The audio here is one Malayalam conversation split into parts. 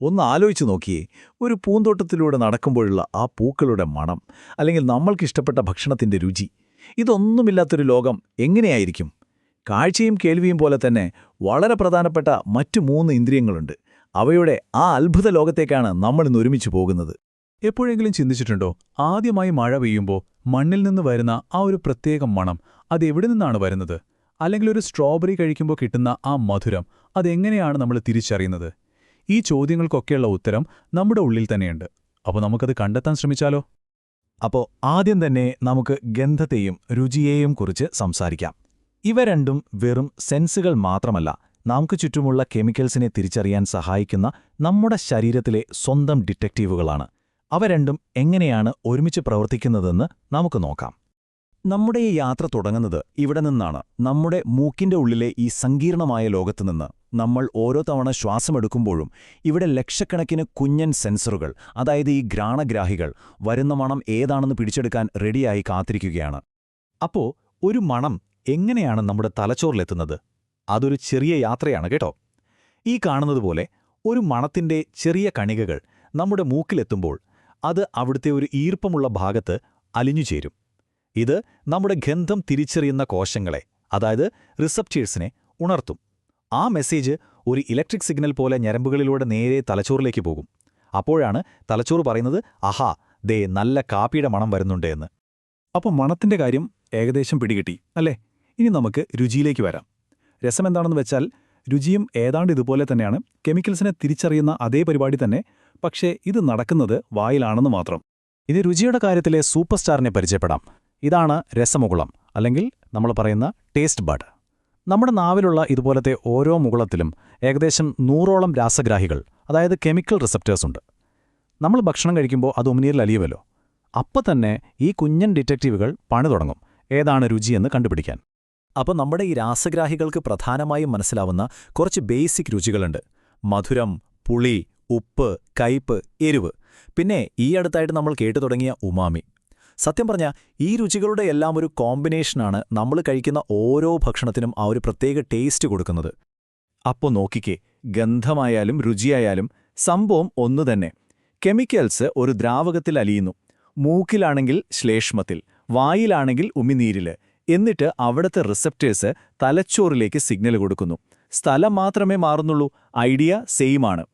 ഒന്ന് ആലോചിച്ച് നോക്കിയേ, ഒരു പൂന്തോട്ടത്തിലൂടെ നടക്കുമ്പോഴുള്ള ആ പൂക്കളുടെ മണം, അല്ലെങ്കിൽ നമ്മൾക്കിഷ്ടപ്പെട്ട ഭക്ഷണത്തിന്റെ രുചി, ഇതൊന്നുമില്ലാത്തൊരു ലോകം എങ്ങനെയായിരിക്കും? കാഴ്ചയും കേൾവിയും പോലെ തന്നെ വളരെ പ്രധാനപ്പെട്ട മറ്റു 3 ഇന്ദ്രിയങ്ങളുണ്ട്. അവയുടെ ആ അത്ഭുത ലോകത്തേക്കാണ് നമ്മളിന്ന് ഒരുമിച്ച് പോകുന്നത്. എപ്പോഴെങ്കിലും ചിന്തിച്ചിട്ടുണ്ടോ, ആദ്യമായി മഴ പെയ്യുമ്പോൾ മണ്ണിൽ നിന്ന് വരുന്ന ആ ഒരു പ്രത്യേക മണം അതെവിടെ നിന്നാണ് വരുന്നത്? അല്ലെങ്കിൽ ഒരു സ്ട്രോബെറി കഴിക്കുമ്പോൾ കിട്ടുന്ന ആ മധുരം അതെങ്ങനെയാണ് നമ്മൾ തിരിച്ചറിയുന്നത്? ഈ ചോദ്യങ്ങൾക്കൊക്കെയുള്ള ഉത്തരം നമ്മുടെ ഉള്ളിൽ തന്നെയുണ്ട്. അപ്പോൾ നമുക്കത് കണ്ടെത്താൻ ശ്രമിച്ചാലോ? അപ്പോൾ ആദ്യം തന്നെ നമുക്ക് ഗന്ധത്തെയും രുചിയെയും കുറിച്ച് സംസാരിക്കാം. ഇവ രണ്ടും വെറും സെൻസുകൾ മാത്രമല്ല, നമുക്ക് ചുറ്റുമുള്ള കെമിക്കൽസിനെ തിരിച്ചറിയാൻ സഹായിക്കുന്ന നമ്മുടെ ശരീരത്തിലെ സ്വന്തം ഡിറ്റക്റ്റീവുകളാണ്. അവ രണ്ടും എങ്ങനെയാണ് ഒരുമിച്ച് പ്രവർത്തിക്കുന്നതെന്ന് നമുക്ക് നോക്കാം. നമ്മുടെ ഈ യാത്ര തുടങ്ങുന്നത് ഇവിടെ നിന്നാണ്. നമ്മുടെ മൂക്കിന്റെ ഉള്ളിലെ ഈ സങ്കീർണമായ ലോകത്തുനിന്ന്. നമ്മൾ ഓരോ തവണ ശ്വാസമെടുക്കുമ്പോഴും ഇവിടെ ലക്ഷക്കണക്കിന് കുഞ്ഞൻ സെൻസറുകൾ, അതായത് ഈ ഘ്രാണഗ്രാഹികൾ, വരുന്ന മണം ഏതാണെന്ന് പിടിച്ചെടുക്കാൻ റെഡിയായി കാത്തിരിക്കുകയാണ്. അപ്പോ ഒരു മണം എങ്ങനെയാണ് നമ്മുടെ തലച്ചോറിലെത്തുന്നത്? അതൊരു ചെറിയ യാത്രയാണ് കേട്ടോ. ഈ കാണുന്നതുപോലെ ഒരു മണത്തിന്റെ ചെറിയ കണികകൾ നമ്മുടെ മൂക്കിലെത്തുമ്പോൾ അത് അവിടുത്തെ ഒരു ഈർപ്പമുള്ള ഭാഗത്ത് അലിഞ്ഞുചേരും. ഇത് നമ്മുടെ ഗന്ധം തിരിച്ചറിയുന്ന കോശങ്ങളെ, അതായത് റിസപ്റ്റേഴ്സിനെ ഉണർത്തും. ആ മെസ്സേജ് ഒരു ഇലക്ട്രിക് സിഗ്നൽ പോലെ ഞരമ്പുകളിലൂടെ നേരെ തലച്ചോറിലേക്ക് പോകും. അപ്പോഴാണ് തലച്ചോറ് പറയുന്നത്, ആഹാ, ദേ നല്ല കാപ്പിയുടെ മണം വരുന്നുണ്ട് എന്ന്. അപ്പോൾ മണത്തിന്റെ കാര്യം ഏകദേശം പിടികിട്ടി അല്ലേ? ഇനി നമുക്ക് രുചിയിലേക്ക് വരാം. രസമെന്താണെന്ന് വെച്ചാൽ, രുചിയും ഏതാണ്ട് ഇതുപോലെ തന്നെയാണ്. കെമിക്കൽസിനെ തിരിച്ചറിയുന്ന അതേ പരിപാടി തന്നെ, പക്ഷേ ഇത് നടക്കുന്നത് വായിലാണെന്ന് മാത്രം. ഇത് രുചിയുടെ കാര്യത്തിലെ സൂപ്പർ സ്റ്റാറിനെ പരിചയപ്പെടാം. ഇതാണ് രസമുകുളം, അല്ലെങ്കിൽ നമ്മൾ പറയുന്ന ടേസ്റ്റ് ബഡ്. നമ്മുടെ നാവിലുള്ള ഇതുപോലത്തെ ഓരോ മുകുളത്തിലും ഏകദേശം 100ഓളം രാസഗ്രാഹികൾ, അതായത് കെമിക്കൽ റിസപ്റ്റേഴ്സ് ഉണ്ട്. നമ്മൾ ഭക്ഷണം കഴിക്കുമ്പോൾ അത് ഉമിനീരിൽ അലിയുമല്ലോ. അപ്പം തന്നെ ഈ കുഞ്ഞൻ ഡിറ്റക്റ്റീവുകൾ പണി തുടങ്ങും ഏതാണ് രുചിയെന്ന് കണ്ടുപിടിക്കാൻ. അപ്പോൾ നമ്മുടെ ഈ രാസഗ്രാഹികൾക്ക് പ്രധാനമായും മനസ്സിലാവുന്ന കുറച്ച് ബേസിക് രുചികളുണ്ട്. മധുരം, പുളി, ഉപ്പ്, കയ്പ്, എരിവ്. പിന്നെ ഈ അടുത്തായിട്ട് നമ്മൾ കേട്ടു തുടങ്ങിയ ഉമാമി. സത്യം പറഞ്ഞാൽ ഈ രുചികളുടെ എല്ലാം ഒരു കോമ്പിനേഷനാണ് നമ്മൾ കഴിക്കുന്ന ഓരോ ഭക്ഷണത്തിനും ആ ഒരു പ്രത്യേക ടേസ്റ്റ് കൊടുക്കുന്നത്. അപ്പോൾ നോക്കിക്കേ, ഗന്ധമായാലും രുചിയായാലും സംഭവം ഒന്നുതന്നെ. കെമിക്കൽസ് ഒരു ദ്രാവകത്തിൽ അലിയുന്നു. മൂക്കിലാണെങ്കിൽ ശ്ലേഷ്മത്തിൽ, വായിലാണെങ്കിൽ ഉമിനീരില്. എന്നിട്ട് അവിടുത്തെ റിസപ്റ്റേഴ്സ് തലച്ചോറിലേക്ക് സിഗ്നൽ കൊടുക്കുന്നു. സ്ഥലം മാത്രമേ മാറുന്നുള്ളൂ, ഐഡിയ സെയിമാണ്.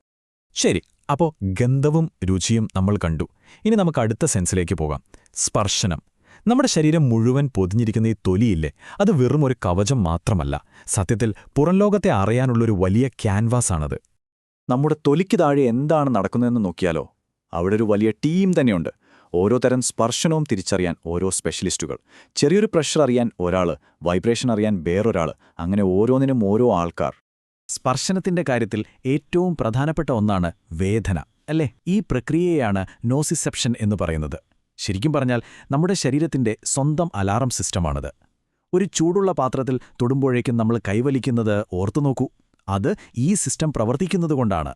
ശരി, അപ്പോൾ ഗന്ധവും രുചിയും നമ്മൾ കണ്ടു. ഇനി നമുക്ക് അടുത്ത സെൻസിലേക്ക് പോകാം. സ്പർശനം. നമ്മുടെ ശരീരം മുഴുവൻ പൊതിഞ്ഞിരിക്കുന്ന ഈ തൊലിയില്ലേ, അത് വെറും ഒരു കവചം മാത്രമല്ല. സത്യത്തിൽ പുറംലോകത്തെ അറിയാനുള്ളൊരു വലിയ ക്യാൻവാസാണത്. നമ്മുടെ തൊലിക്ക് താഴെ എന്താണ് നടക്കുന്നതെന്ന് നോക്കിയാലോ, അവിടെ ഒരു വലിയ ടീം തന്നെയുണ്ട്. ഓരോ തരം സ്പർശനവും തിരിച്ചറിയാൻ ഓരോ സ്പെഷ്യലിസ്റ്റുകൾ. ചെറിയൊരു പ്രഷർ അറിയാൻ ഒരാൾ, വൈബ്രേഷൻ അറിയാൻ വേറൊരാൾ, അങ്ങനെ ഓരോന്നിനും ഓരോ ആൾക്കാർ. സ്പർശനത്തിന്റെ കാര്യത്തിൽ ഏറ്റവും പ്രധാനപ്പെട്ട ഒന്നാണ് വേദന, അല്ലേ? ഈ പ്രക്രിയയാണ് നോസിസെപ്ഷൻ എന്ന് പറയുന്നത്. ശരിക്കും പറഞ്ഞാൽ നമ്മുടെ ശരീരത്തിന്റെ സ്വന്തം അലാറം സിസ്റ്റമാണത്. ഒരു ചൂടുള്ള പാത്രത്തിൽ തൊടുമ്പോഴേക്കും നമ്മൾ കൈവലിക്കുന്നത് ഓർത്തുനോക്കൂ. അത് ഈ സിസ്റ്റം പ്രവർത്തിക്കുന്നതുകൊണ്ടാണ്.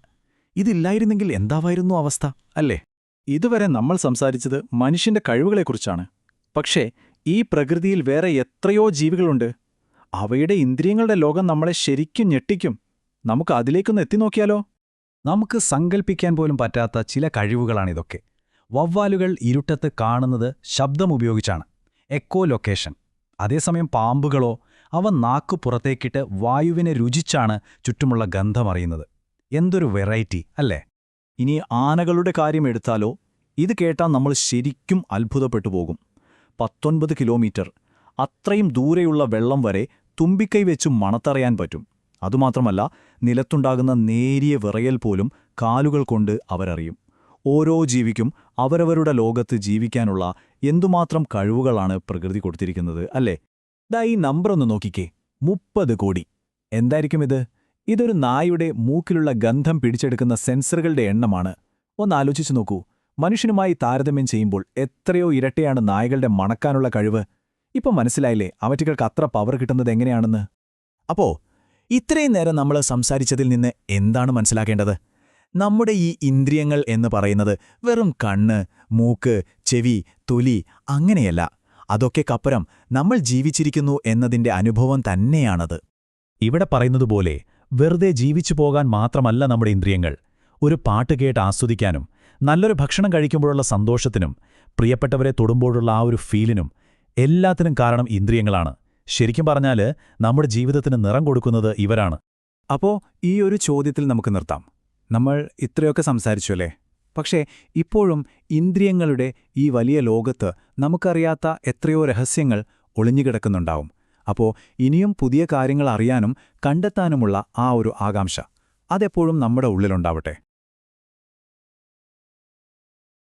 ഇതില്ലായിരുന്നെങ്കിൽ എന്താവായിരുന്നു അവസ്ഥ, അല്ലേ? ഇതുവരെ നമ്മൾ സംസാരിച്ചത് മനുഷ്യന്റെ കഴിവുകളെക്കുറിച്ചാണ്. പക്ഷേ ഈ പ്രകൃതിയിൽ വേറെ എത്രയോ ജീവികളുണ്ട്. അവയുടെ ഇന്ദ്രിയങ്ങളുടെ ലോകം നമ്മളെ ശരിക്കും ഞെട്ടിക്കും. നമുക്ക് അതിലേക്കൊന്ന് എത്തിനോക്കിയാലോ? നമുക്ക് സങ്കൽപ്പിക്കാൻ പോലും പറ്റാത്ത ചില കഴിവുകളാണിതൊക്കെ. വവ്വാലുകൾ ഇരുട്ടത്ത് കാണുന്നത് ശബ്ദമുപയോഗിച്ചാണ്, എക്കോ ലൊക്കേഷൻ. അതേസമയം പാമ്പുകളോ, അവ നാക്കു പുറത്തേക്കിട്ട് വായുവിനെ രുചിച്ചാണ് ചുറ്റുമുള്ള ഗന്ധമറിയുന്നത്. എന്തൊരു വെറൈറ്റി അല്ലേ? ഇനി ആനകളുടെ കാര്യം എടുത്താലോ, ഇത് കേട്ടാൽ നമ്മൾ ശരിക്കും അത്ഭുതപ്പെട്ടു പോകും. 19 കിലോമീറ്റർ, അത്രയും ദൂരെയുള്ള വെള്ളം വരെ തുമ്പിക്കൈ വെച്ചു മണത്തറിയാൻ പറ്റും. അതുമാത്രമല്ല, നിലത്തുണ്ടാകുന്ന നേരിയ വിറയൽ പോലും കാലുകൾ കൊണ്ട് അവരറിയും. ഓരോ ജീവിക്കും അവരവരുടെ ലോകത്ത് ജീവിക്കാനുള്ള എന്തുമാത്രം കഴിവുകളാണ് പ്രകൃതി കൊടുത്തിരിക്കുന്നത്, അല്ലേ? ദാ ഈ നമ്പർ ഒന്ന് നോക്കിക്കേ, 30 കോടി. എന്തായിരിക്കും ഇത്? ഇതൊരു നായുടെ മൂക്കിലുള്ള ഗന്ധം പിടിച്ചെടുക്കുന്ന സെൻസറുകളുടെ എണ്ണമാണ്. ഒന്നാലോചിച്ചു നോക്കൂ. മനുഷ്യനുമായി താരതമ്യം ചെയ്യുമ്പോൾ എത്രയോ ഇരട്ടിയാണ് നായകളുടെ മണക്കാനുള്ള കഴിവ്. ഇപ്പം മനസ്സിലായില്ലേ അവറ്റകൾക്ക് അത്ര പവർ കിട്ടുന്നത് എങ്ങനെയാണെന്ന്? അപ്പോ ഇത്രയും നേരം നമ്മൾ സംസാരിച്ചതിൽ നിന്ന് എന്താണ് മനസ്സിലാക്കേണ്ടത്? നമ്മുടെ ഈ ഇന്ദ്രിയങ്ങൾ എന്ന് പറയുന്നത് വെറും കണ്ണ്, മൂക്ക്, ചെവി, തൊലി അങ്ങനെയല്ല. അതൊക്കെക്കപ്പുറം നമ്മൾ ജീവിച്ചിരിക്കുന്നു എന്നതിന്റെ അനുഭവം തന്നെയാണത്. ഇവിടെ പറയുന്നതുപോലെ വെറുതെ ജീവിച്ചു പോകാൻ മാത്രമല്ല നമ്മുടെ ഇന്ദ്രിയങ്ങൾ. ഒരു പാട്ട് കേട്ട് ആസ്വദിക്കാനും നല്ലൊരു ഭക്ഷണം കഴിക്കുമ്പോഴുള്ള സന്തോഷത്തിനും പ്രിയപ്പെട്ടവരെ തൊടുമ്പോഴുള്ള ആ ഒരു ഫീലിനും എല്ലാത്തിനും കാരണം ഇന്ദ്രിയങ്ങളാണ്. ശരിക്കും പറഞ്ഞാൽ നമ്മുടെ ജീവിതത്തിന് നിറം കൊടുക്കുന്നത് ഇവരാണ്. അപ്പോ ഈ ഒരു ചോദ്യത്തിൽ നമുക്ക് നിർത്താം. നമ്മൾ ഇത്രയൊക്കെ സംസാരിച്ചു അല്ലേ? പക്ഷേ ഇപ്പോഴും ഇന്ദ്രിയങ്ങളുടെ ഈ വലിയ ലോകത്ത് നമുക്കറിയാത്ത എത്രയോ രഹസ്യങ്ങൾ ഒളിഞ്ഞുകിടക്കുന്നുണ്ടാവും. അപ്പോൾ ഇനിയും പുതിയ കാര്യങ്ങൾ അറിയാനും കണ്ടെത്താനുമുള്ള ആ ഒരു ആകാംക്ഷ അതെപ്പോഴും നമ്മുടെ ഉള്ളിലുണ്ടാവട്ടെ.